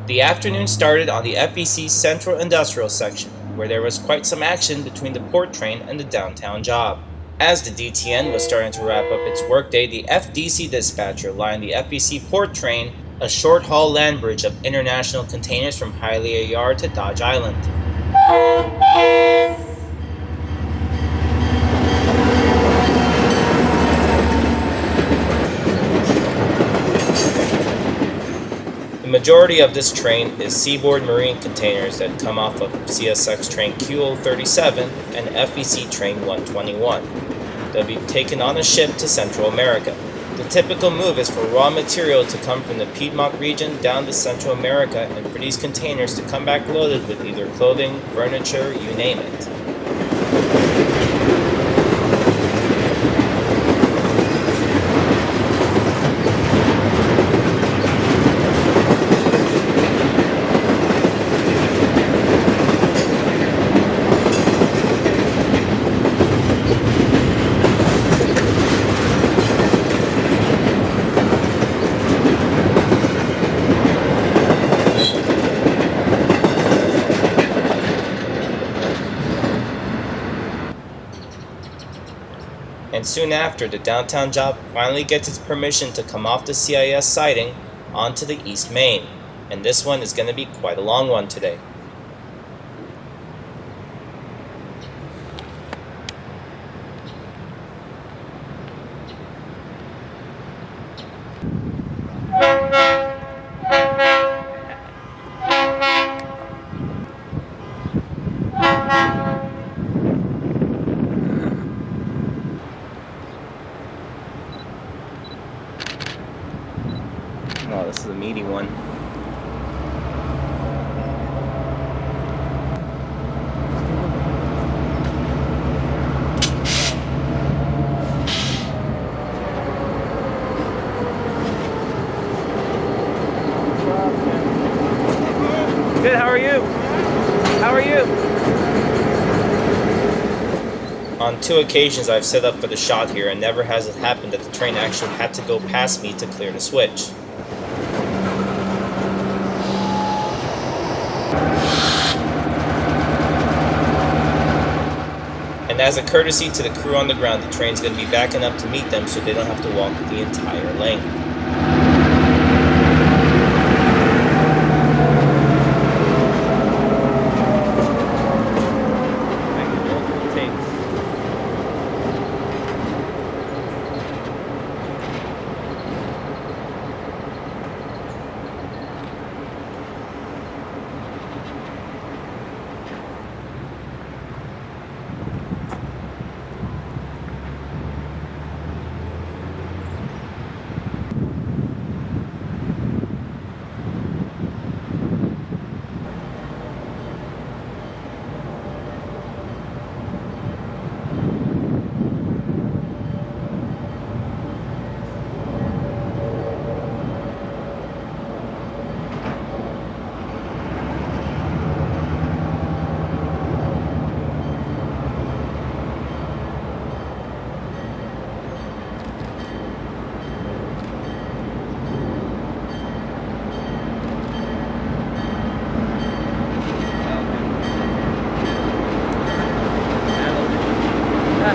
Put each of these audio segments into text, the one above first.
The afternoon started on the FEC Central Industrial section, where there was quite some action between the port train and the downtown job. As the DTN was starting to wrap up its workday, the FDC dispatcher lined the FEC port train, a short-haul land bridge of international containers from Hialeah Yard to Dodge Island. The majority of this train is seaboard marine containers that come off of CSX train Q037 and FEC train 121. They'll be taken on a ship to Central America. The typical move is for raw material to come from the Piedmont region down to Central America and for these containers to come back loaded with either clothing, furniture, you name it. And soon after, the downtown job finally gets its permission to come off the CIS siding onto the East Main. And this one is going to be quite a long one today. Oh, this is a meaty one. Good, how are you? How are you? On 2 occasions I've set up for the shot here, and never has it happened that the train actually had to go past me to clear the switch. And as a courtesy to the crew on the ground, the train's going to be backing up to meet them so they don't have to walk the entire length.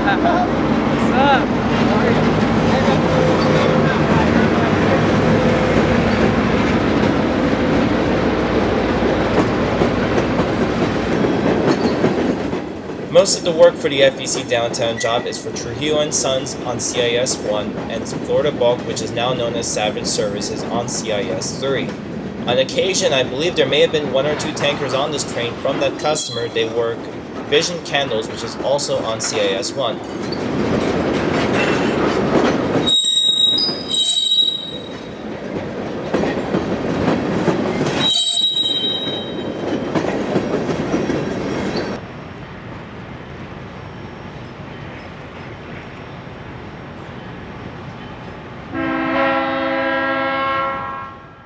What's up? How are you? Most of the work for the FEC downtown job is for Trujillo & Sons on CIS 1 and Florida Bulk, which is now known as Savage Services, on CIS 3. On occasion, I believe there may have been 1 or 2 tankers on this train from that customer. They work Vision Candles, which is also on CIS 1.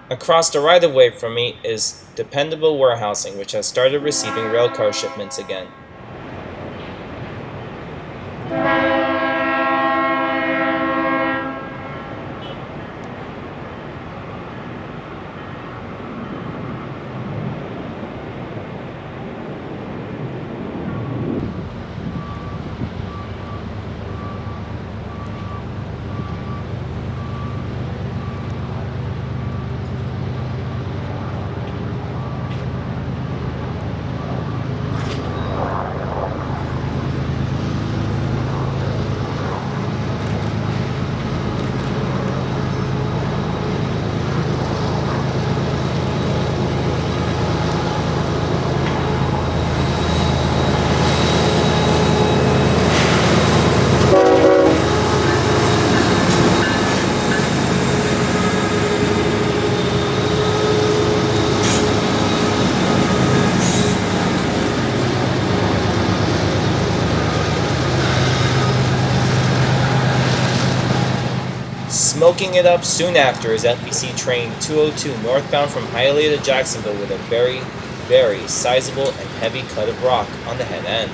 Across the right-of-way from me is Dependable Warehousing, which has started receiving railcar shipments again. Smoking it up soon after is FEC train 202 northbound from Hialeah to Jacksonville with a very, very sizable and heavy cut of rock on the head end.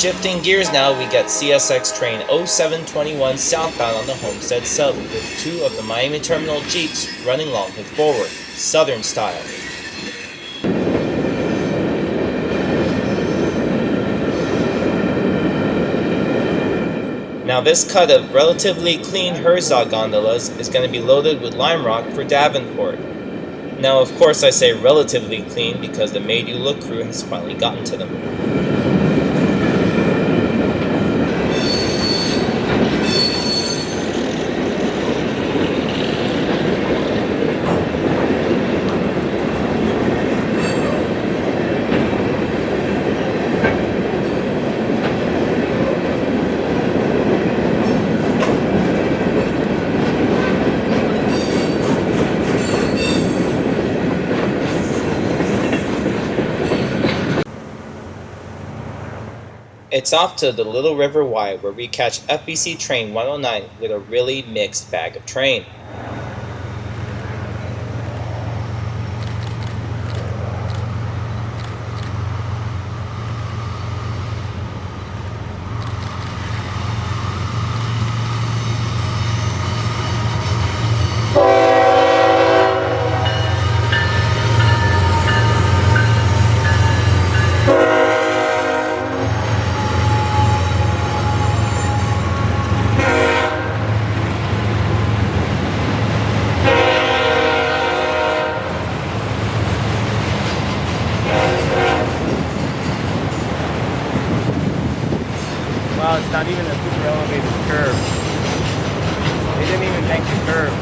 Shifting gears now, we get CSX train 0721 southbound on the Homestead Sub with two of the Miami Terminal Jeeps running long-hood forward, Southern style. Now this cut of relatively clean Herzog gondolas is going to be loaded with lime rock for Davenport. Now of course I say relatively clean because the Made You Look crew has finally gotten to them. It's off to the Little River Y where we catch FEC train 109 with a really mixed bag of train. Wow, it's not even a super elevated curve. They didn't even make the curve.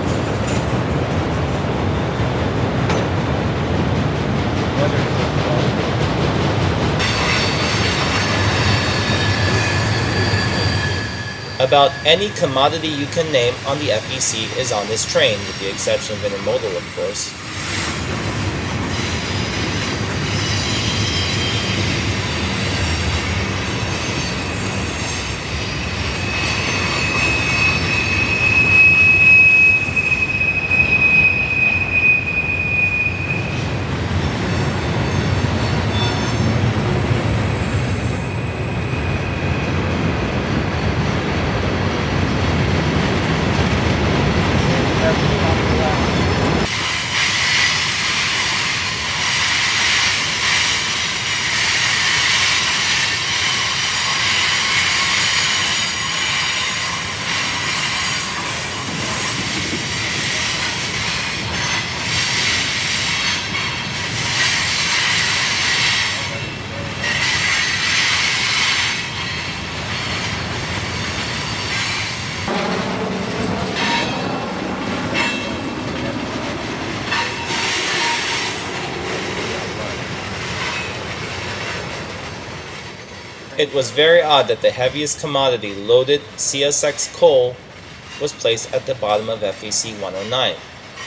About any commodity you can name on the FEC is on this train, with the exception of intermodal, of course. It was very odd that the heaviest commodity, loaded CSX coal, was placed at the bottom of FEC 109.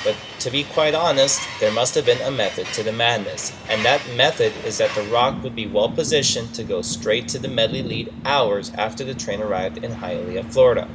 But to be quite honest, there must have been a method to the madness, and that method is that the rock would be well positioned to go straight to the Medley lead hours after the train arrived in Hialeah, Florida.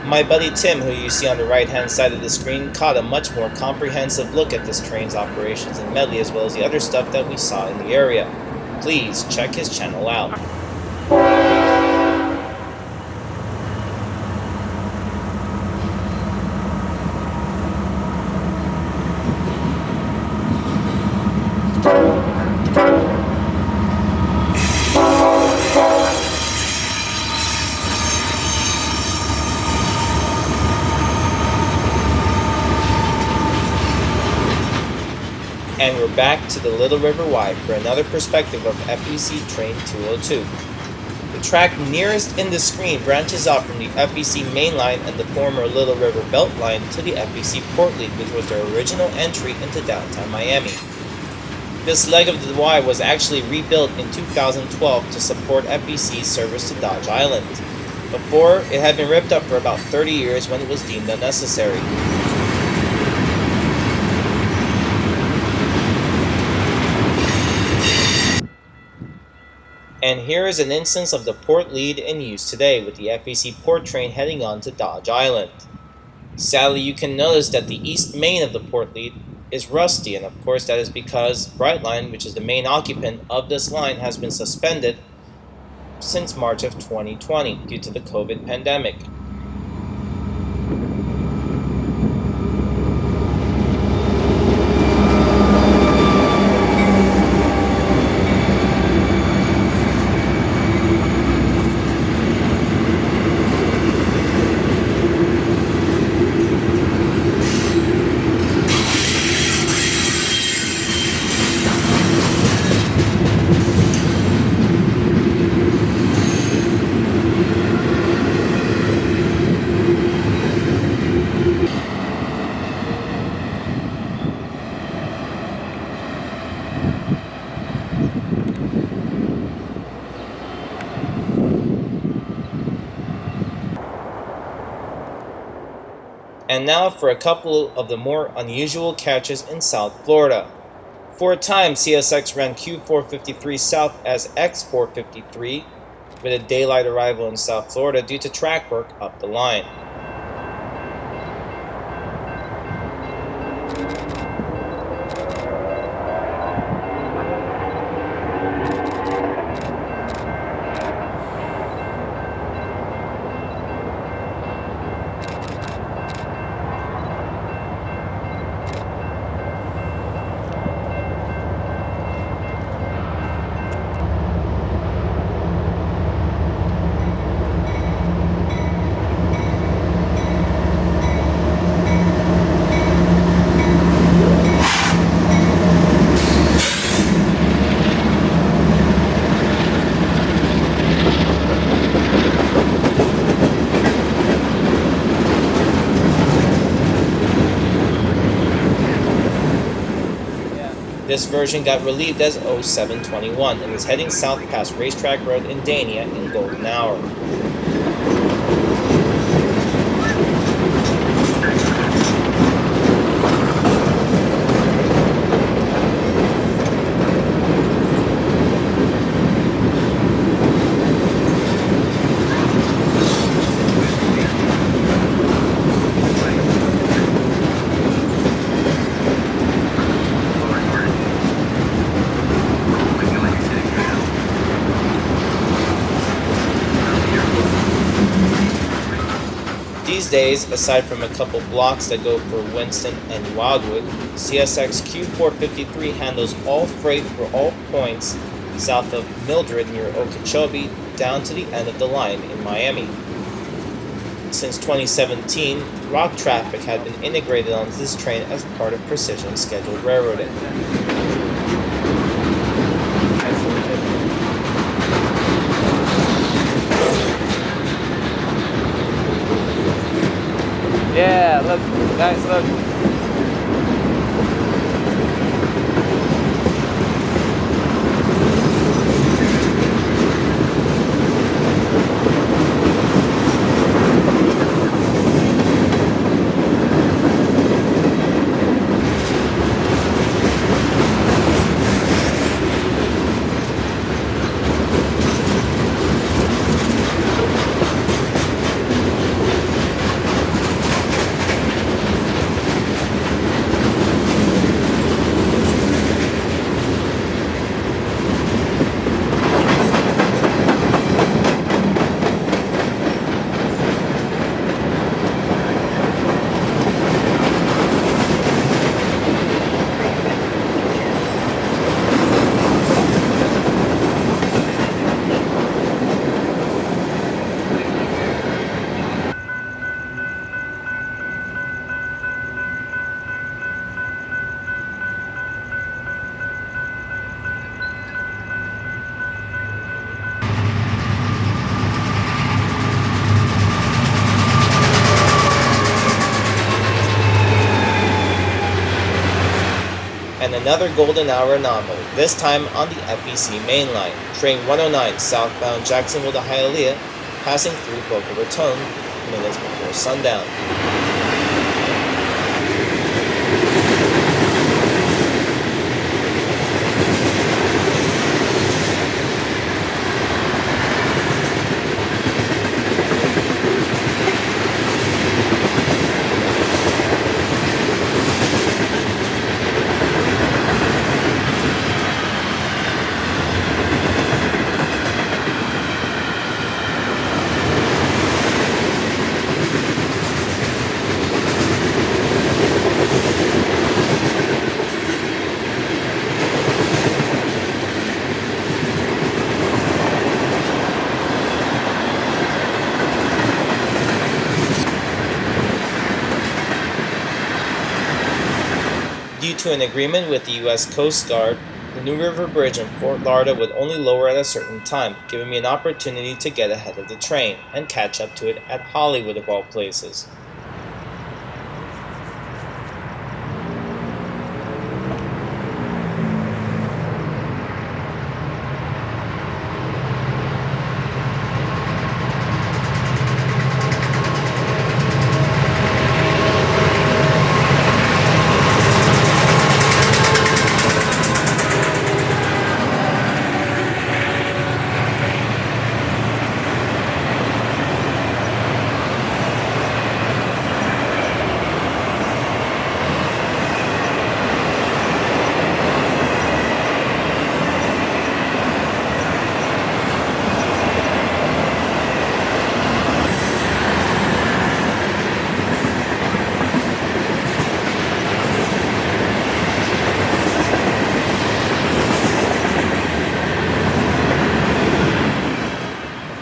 My buddy Tim, who you see on the right hand side of the screen, caught a much more comprehensive look at this train's operations in Medley as well as the other stuff that we saw in the area. Please check his channel out. And we're back to the Little River Y for another perspective of FEC Train 202. The track nearest in the screen branches off from the FEC Mainline and the former Little River Beltline to the FEC Port Lead, which was their original entry into downtown Miami. This leg of the Y was actually rebuilt in 2012 to support FEC's service to Dodge Island. Before, it had been ripped up for about 30 years when it was deemed unnecessary. And here is an instance of the port lead in use today with the FEC port train heading on to Dodge Island. Sadly, you can notice that the east main of the port lead is rusty, and of course that is because Brightline, which is the main occupant of this line, has been suspended since March of 2020 due to the COVID pandemic. And now for a couple of the more unusual catches in South Florida. For a time, CSX ran Q453 south as X453 with a daylight arrival in South Florida due to track work up the line. This version got relieved as 0721 and is heading south past Racetrack Road in Dania in golden hour. these days, aside from a couple blocks that go for Winston and Wildwood, CSX Q453 handles all freight for all points south of Mildred near Okeechobee down to the end of the line in Miami. Since 2017, rock traffic had been integrated onto this train as part of Precision Scheduled Railroading. Yeah, look, guys, look. And another golden hour anomaly, this time on the FEC Mainline, train 109 southbound Jacksonville to Hialeah, passing through Boca Raton minutes before sundown. Due to an agreement with the U.S. Coast Guard, the New River Bridge in Fort Lauderdale would only lower at a certain time, giving me an opportunity to get ahead of the train and catch up to it at Hollywood of all places.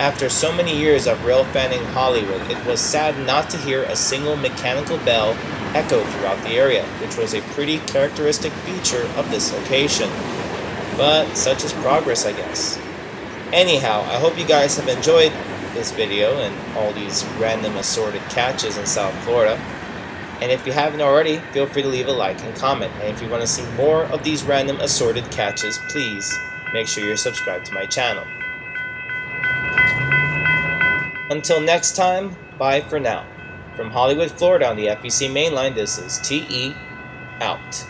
After so many years of rail fanning Hollywood, it was sad not to hear a single mechanical bell echo throughout the area, which was a pretty characteristic feature of this location. But such is progress, I guess. Anyhow, I hope you guys have enjoyed this video and all these random assorted catches in South Florida. And if you haven't already, feel free to leave a like and comment. And if you want to see more of these random assorted catches, please make sure you're subscribed to my channel. Until next time, bye for now. From Hollywood, Florida on the FEC Mainline, this is TE out.